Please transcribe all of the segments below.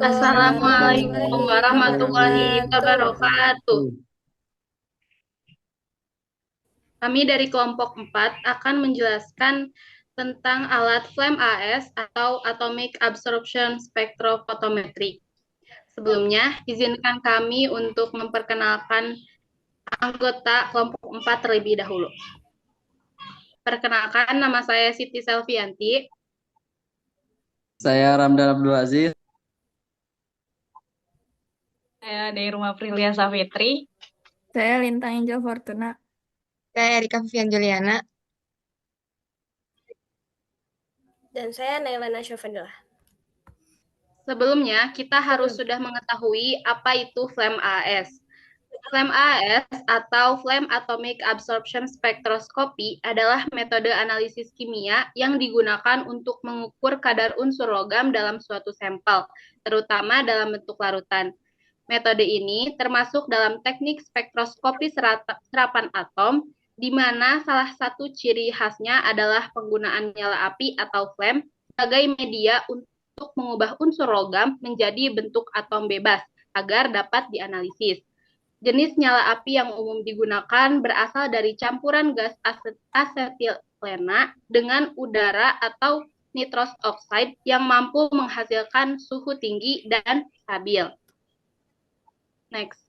Assalamualaikum warahmatullahi Wabarakatuh. wabarakatuh. Kami dari kelompok 4 akan menjelaskan tentang alat flame AS atau Atomic Absorption Spectrophotometry. Sebelumnya, izinkan kami untuk memperkenalkan anggota kelompok 4 terlebih dahulu. Perkenalkan, nama saya Siti Selvianti. Saya Ramdan Abdul Aziz. Saya dari rumah Prilia Savitri. Saya Lintang Angel Fortuna. Saya Erika Vivian Juliana. Dan saya Nailana Syafadillah. Sebelumnya, kita harus sudah mengetahui apa itu flame AS. Flame AS atau Flame Atomic Absorption Spectroscopy adalah metode analisis kimia yang digunakan untuk mengukur kadar unsur logam dalam suatu sampel, terutama dalam bentuk larutan. Metode ini termasuk dalam teknik spektroskopi serapan atom, di mana salah satu ciri khasnya adalah penggunaan nyala api atau flame sebagai media untuk mengubah unsur logam menjadi bentuk atom bebas agar dapat dianalisis. Jenis nyala api yang umum digunakan berasal dari campuran gas asetilena dengan udara atau nitrous oxide yang mampu menghasilkan suhu tinggi dan stabil. Next.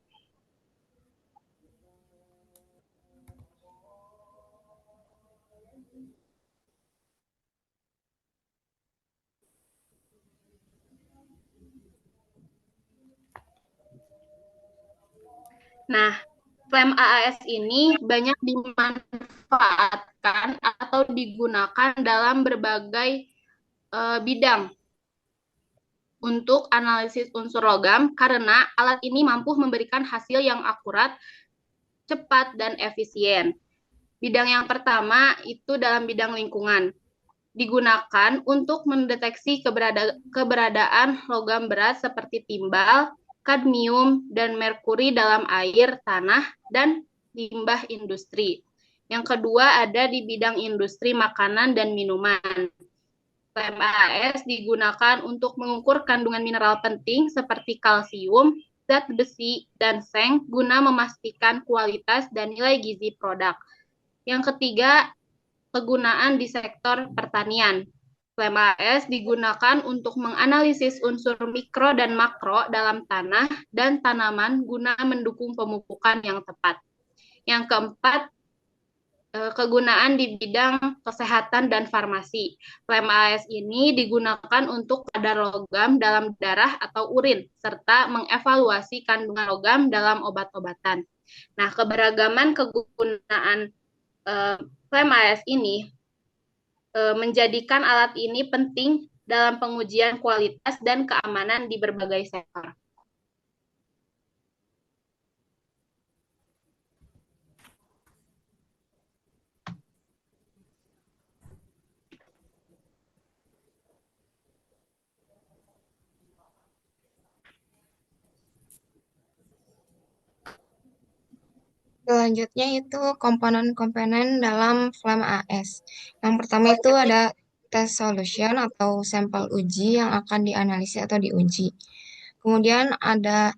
Nah, flame AAS ini banyak dimanfaatkan atau digunakan dalam berbagai bidang untuk analisis unsur logam karena alat ini mampu memberikan hasil yang akurat, cepat, dan efisien. Bidang yang pertama itu dalam bidang lingkungan. Digunakan untuk mendeteksi keberadaan logam berat seperti timbal, kadmium, dan merkuri dalam air, tanah, dan limbah industri. Yang kedua ada di bidang industri makanan dan minuman. PMAS digunakan untuk mengukur kandungan mineral penting seperti kalsium, zat besi, dan seng guna memastikan kualitas dan nilai gizi produk. Yang ketiga, kegunaan di sektor pertanian. PMAS digunakan untuk menganalisis unsur mikro dan makro dalam tanah dan tanaman guna mendukung pemupukan yang tepat. Yang keempat, kegunaan di bidang kesehatan dan farmasi. Flame AS ini digunakan untuk kadar logam dalam darah atau urin, serta mengevaluasi kandungan logam dalam obat-obatan. Nah, keberagaman kegunaan Flame AS ini menjadikan alat ini penting dalam pengujian kualitas dan keamanan di berbagai sektor. Selanjutnya itu komponen-komponen dalam flame AS. Yang pertama itu ada test solution atau sampel uji yang akan dianalisis atau diuji. Kemudian ada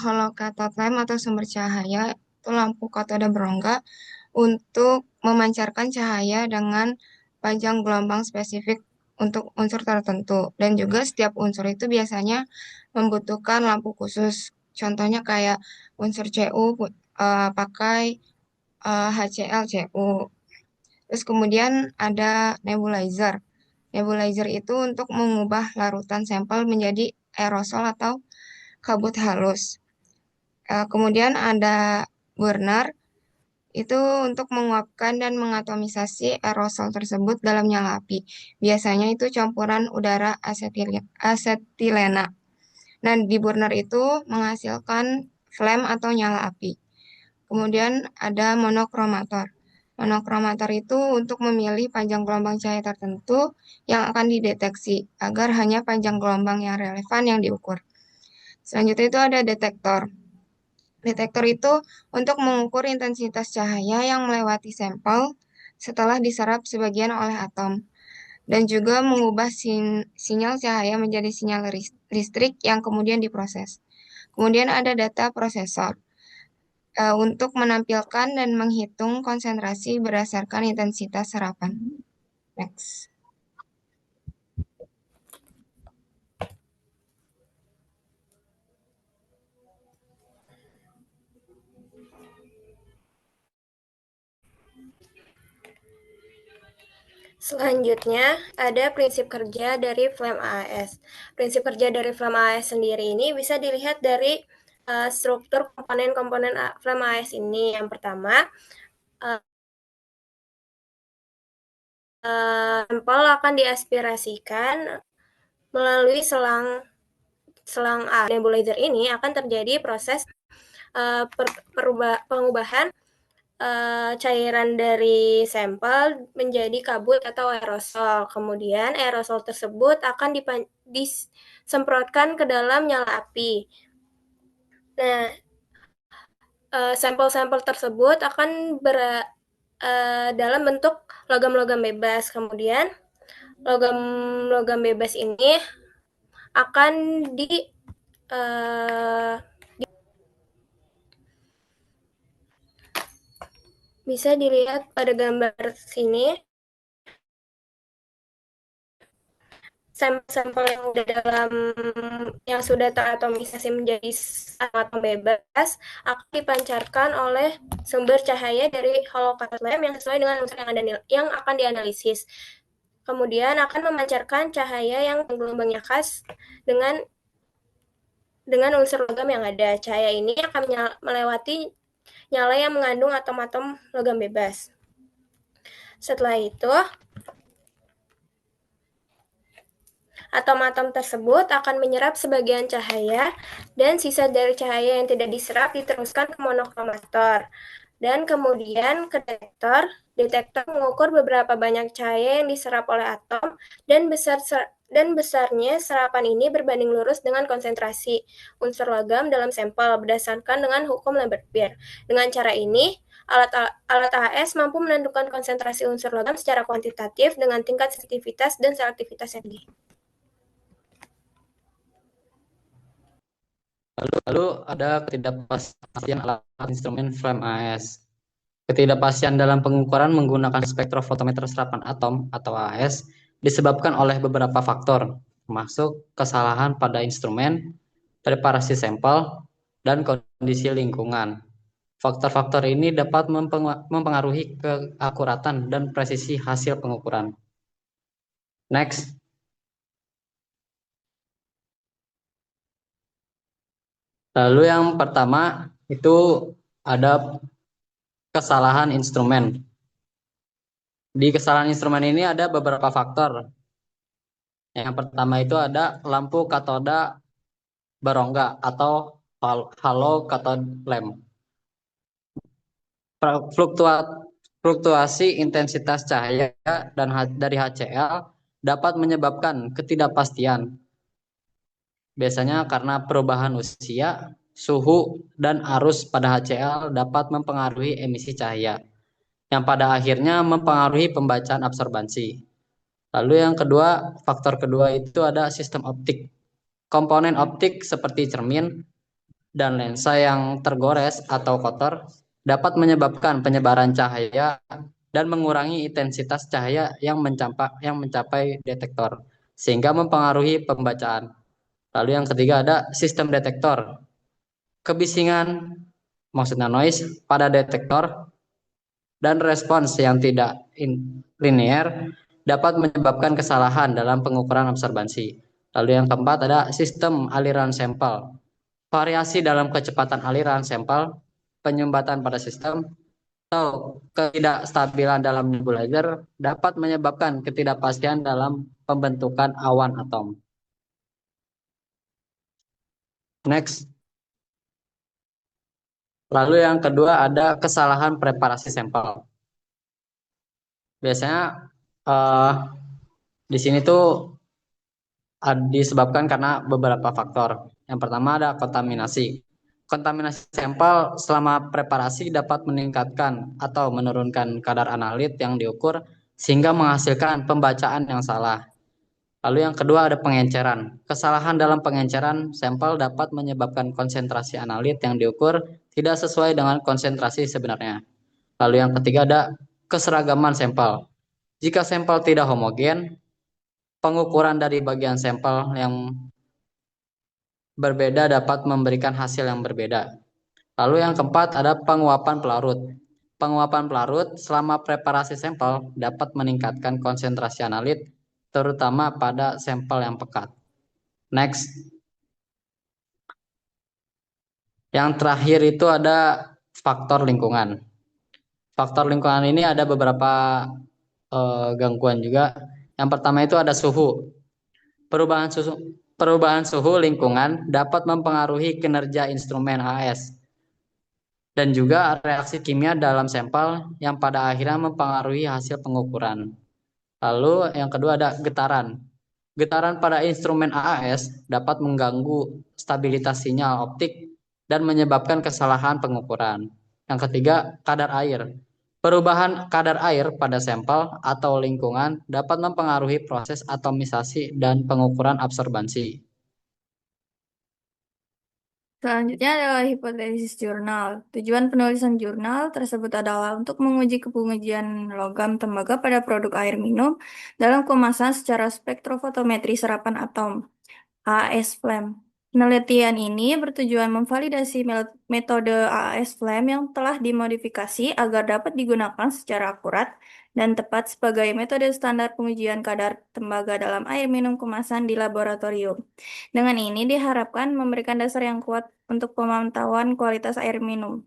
holocathode lamp atau sumber cahaya, itu lampu katoda berongga untuk memancarkan cahaya dengan panjang gelombang spesifik untuk unsur tertentu. Dan juga setiap unsur itu biasanya membutuhkan lampu khusus. Contohnya kayak unsur Cu pakai HCl Cu. Terus kemudian ada nebulizer. Nebulizer itu untuk mengubah larutan sampel menjadi aerosol atau kabut halus. Kemudian ada burner, itu untuk menguapkan dan mengatomisasi aerosol tersebut dalam nyala api. Biasanya itu campuran udara asetilena. Nah, di burner itu menghasilkan flame atau nyala api. Kemudian ada monokromator. Monokromator itu untuk memilih panjang gelombang cahaya tertentu yang akan dideteksi agar hanya panjang gelombang yang relevan yang diukur. Selanjutnya itu ada detektor. Detektor itu untuk mengukur intensitas cahaya yang melewati sampel setelah diserap sebagian oleh atom. dan juga mengubah sinyal cahaya menjadi sinyal listrik yang kemudian diproses. Kemudian ada data prosesor untuk menampilkan dan menghitung konsentrasi berdasarkan intensitas serapan. Next. Selanjutnya, ada prinsip kerja dari Flame AAS. Prinsip kerja dari Flame AAS sendiri ini bisa dilihat dari struktur komponen-komponen Flame AAS ini. Yang pertama, sampel akan diaspirasikan melalui selang A. Nebulizer ini akan terjadi proses pengubahan cairan dari sampel menjadi kabut atau aerosol. Kemudian aerosol tersebut akan disemprotkan ke dalam nyala api. Nah, sampel-sampel tersebut akan dalam bentuk logam-logam bebas. Kemudian logam-logam bebas ini akan bisa dilihat pada gambar sini. Sampel yang sudah teratomisasi menjadi atom bebas akan dipancarkan oleh sumber cahaya dari hollow cathode lamp yang sesuai dengan unsur yang akan dianalisis. Kemudian akan memancarkan cahaya yang gelombangnya khas dengan unsur logam yang ada. Cahaya ini akan melewati nyala yang mengandung atom-atom logam bebas. Setelah itu, atom-atom tersebut akan menyerap sebagian cahaya dan sisa dari cahaya yang tidak diserap diteruskan ke monokromator. Dan kemudian ke detektor. Detektor mengukur beberapa banyak cahaya yang diserap oleh atom dan besarnya serapan ini berbanding lurus dengan konsentrasi unsur logam dalam sampel berdasarkan dengan hukum Lambert-Beer. Dengan cara ini, alat AAS mampu menentukan konsentrasi unsur logam secara kuantitatif dengan tingkat sensitivitas dan selektivitas yang tinggi. Lalu ada ketidakpastian alat instrumen Flame AAS. Ketidakpastian dalam pengukuran menggunakan spektrofotometer serapan atom atau AAS disebabkan oleh beberapa faktor, termasuk kesalahan pada instrumen, preparasi sampel, dan kondisi lingkungan. Faktor-faktor ini dapat mempengaruhi keakuratan dan presisi hasil pengukuran. Next. Lalu yang pertama itu ada kesalahan instrumen. Di kesalahan instrumen ini ada beberapa faktor. Yang pertama itu ada lampu katoda berongga atau halo cathode lamp. Fluktuasi intensitas cahaya dan dari HCl dapat menyebabkan ketidakpastian. Biasanya karena perubahan usia, suhu, dan arus pada HCl dapat mempengaruhi emisi cahaya, yang pada akhirnya mempengaruhi pembacaan absorbansi. Lalu yang kedua, faktor kedua itu ada sistem optik. Komponen optik seperti cermin dan lensa yang tergores atau kotor dapat menyebabkan penyebaran cahaya dan mengurangi intensitas cahaya yang mencapai detektor, sehingga mempengaruhi pembacaan. Lalu yang ketiga ada sistem detektor. Kebisingan, maksudnya noise, pada detektor dan respons yang tidak linear dapat menyebabkan kesalahan dalam pengukuran absorbansi. Lalu yang keempat ada sistem aliran sampel. Variasi dalam kecepatan aliran sampel, penyumbatan pada sistem, atau ketidakstabilan dalam nebulizer dapat menyebabkan ketidakpastian dalam pembentukan awan atom. Next. Lalu yang kedua ada kesalahan preparasi sampel. Biasanya di sini tuh disebabkan karena beberapa faktor. Yang pertama ada kontaminasi. Kontaminasi sampel selama preparasi dapat meningkatkan atau menurunkan kadar analit yang diukur sehingga menghasilkan pembacaan yang salah. Lalu yang kedua ada pengenceran. Kesalahan dalam pengenceran sampel dapat menyebabkan konsentrasi analit yang diukur tidak sesuai dengan konsentrasi sebenarnya. Lalu yang ketiga ada keseragaman sampel. Jika sampel tidak homogen, pengukuran dari bagian sampel yang berbeda dapat memberikan hasil yang berbeda. Lalu yang keempat ada penguapan pelarut. Penguapan pelarut selama preparasi sampel dapat meningkatkan konsentrasi analit, terutama pada sampel yang pekat. Next. Yang terakhir itu ada faktor lingkungan. Faktor lingkungan ini ada beberapa gangguan juga. Yang pertama itu ada suhu. Perubahan suhu lingkungan dapat mempengaruhi kinerja instrumen AS dan juga reaksi kimia dalam sampel yang pada akhirnya mempengaruhi hasil pengukuran. Lalu yang kedua ada getaran. Getaran pada instrumen AAS dapat mengganggu stabilitas sinyal optik dan menyebabkan kesalahan pengukuran. Yang ketiga, kadar air. Perubahan kadar air pada sampel atau lingkungan dapat mempengaruhi proses atomisasi dan pengukuran absorbansi. Selanjutnya adalah hipotesis jurnal. Tujuan penulisan jurnal tersebut adalah untuk menguji kepengujian logam tembaga pada produk air minum dalam kemasan secara spektrofotometri serapan atom AAS flame. Penelitian ini bertujuan memvalidasi metode AAS flame yang telah dimodifikasi agar dapat digunakan secara akurat dan tepat sebagai metode standar pengujian kadar tembaga dalam air minum kemasan di laboratorium. Dengan ini diharapkan memberikan dasar yang kuat untuk pemantauan kualitas air minum.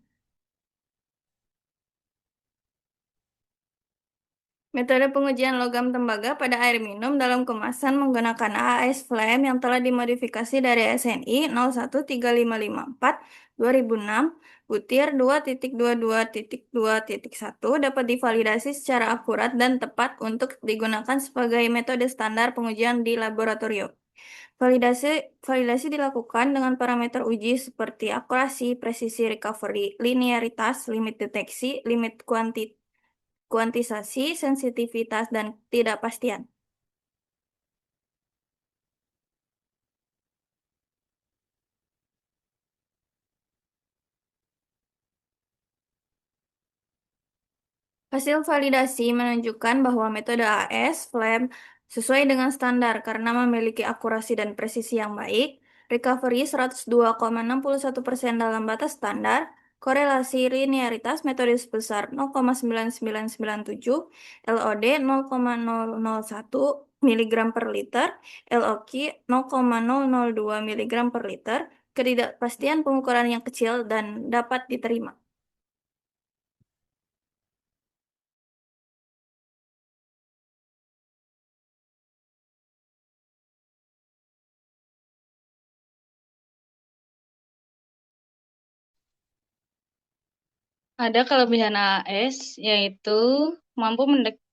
Metode pengujian logam tembaga pada air minum dalam kemasan menggunakan AAS flame yang telah dimodifikasi dari SNI 013554-2006 butir 2.22.2.1 dapat divalidasi secara akurat dan tepat untuk digunakan sebagai metode standar pengujian di laboratorium. Validasi dilakukan dengan parameter uji seperti akurasi, presisi recovery, linearitas, limit deteksi, limit kuantisasi, sensitivitas, dan ketidakpastian. Hasil validasi menunjukkan bahwa metode AS flame sesuai dengan standar karena memiliki akurasi dan presisi yang baik, recovery 102,61% dalam batas standar, korelasi linearitas metode sebesar 0,9997, LOD 0,001 mg per liter, LOQ 0,002 mg per liter, ketidakpastian pengukuran yang kecil dan dapat diterima. Ada kelebihan AAS, yaitu mampu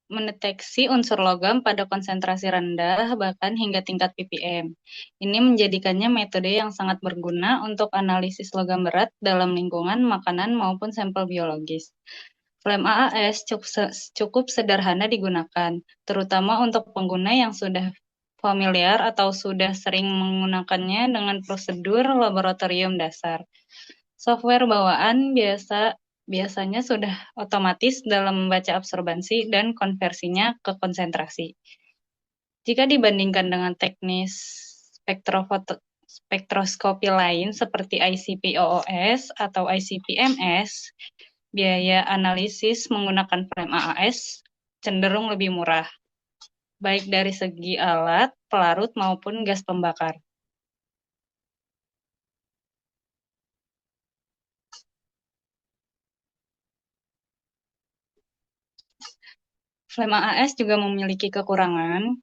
mendeteksi unsur logam pada konsentrasi rendah, bahkan hingga tingkat ppm. Ini menjadikannya metode yang sangat berguna untuk analisis logam berat dalam lingkungan makanan maupun sampel biologis. Flame AAS cukup sederhana digunakan, terutama untuk pengguna yang sudah familiar atau sudah sering menggunakannya dengan prosedur laboratorium dasar. Software bawaan biasanya sudah otomatis dalam membaca absorbansi dan konversinya ke konsentrasi. Jika dibandingkan dengan teknis spektroskopi lain seperti ICP-OOS atau ICP-MS, biaya analisis menggunakan flame AAS cenderung lebih murah, baik dari segi alat, pelarut, maupun gas pembakar. Flame AAS juga memiliki kekurangan,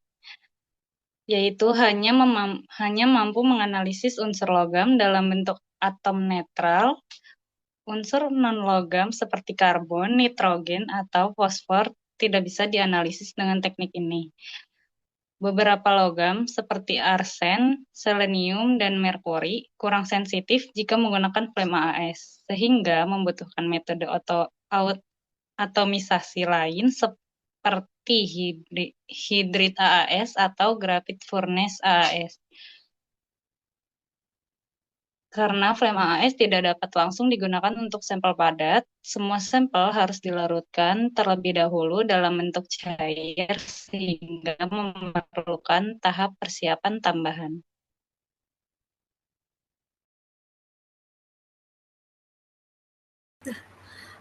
yaitu hanya mampu menganalisis unsur logam dalam bentuk atom netral. Unsur non-logam seperti karbon, nitrogen, atau fosfor tidak bisa dianalisis dengan teknik ini. Beberapa logam seperti arsen, selenium, dan merkuri kurang sensitif jika menggunakan flame AAS, sehingga membutuhkan metode atomisasi lain seperti hidrit AAS atau grafit furnace AAS. Karena flame AAS tidak dapat langsung digunakan untuk sampel padat, semua sampel harus dilarutkan terlebih dahulu dalam bentuk cair sehingga memerlukan tahap persiapan tambahan.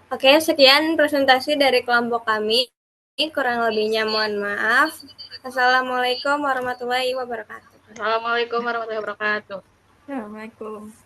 Oke, sekian presentasi dari kelompok kami. Kurang lebihnya mohon maaf. Assalamualaikum warahmatullahi wabarakatuh. Assalamualaikum warahmatullahi wabarakatuh. Assalamualaikum.